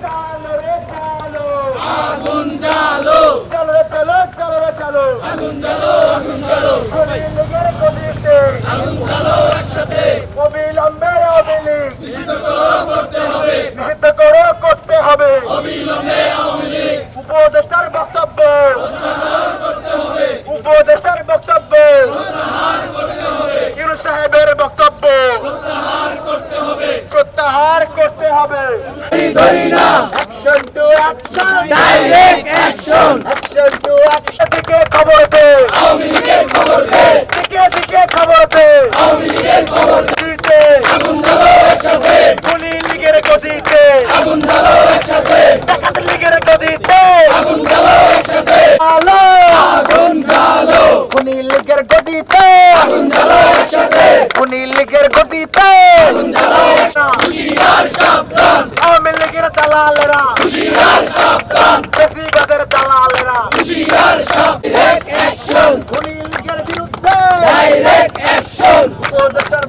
চালো রে চালো, আগুন জ্বালো, চলো রে চলো, চলো রে চলো, আগুন জ্বালো, আগুন জ্বালো, আওয়ামী লীগের গদিতে আগুন জ্বালো একসাথে, অবিলম্বে আওয়ামী লীগ নিষিদ্ধ করো করতে হবে, নিষিদ্ধ করো করতে হবে। অবিলম্বে আওয়ামী লীগ উপদেষ্টার বক্তব্য, করতে হবে, উপদেষ্টার বক্তব্য, করতে হবে, ইউনূস সাহেবের বক্তব্য প্রত্যাহার করতে হবে, প্রত্যাহার করতে হবে। ধরি না, action to action, direct action, action to action. দিকে খবর দে, আওয়ামী লীগের খবর দে, দিকে দিকে খবর দে, আওয়ামী লীগের খবর দে, দিতে আগুন জ্বালো একসাথে, খুনি লীগের গদিতে, আগুন জ্বালো একসাথে, ডাকাত লীগের গদিতে, আগুন জ্বালো একসাথে, আলো আগুন জ্বালো, খুনি লীগের গদিতে, আগুন জ্বালো একসাথে, খুনি লীগের গদিতে, আগুন জ্বালো, হুঁশিয়ার সাবধান, আওয়ামী লীগের দালালেরা, হুঁশিয়ার সাবধান, বেশিবাদের দালালেরা, হুঁশিয়ার সাবধান, অ্যাকশন, খুনি লীগের বিরুদ্ধে ডাইরেক্ট অ্যাকশন, উপদেষ্টা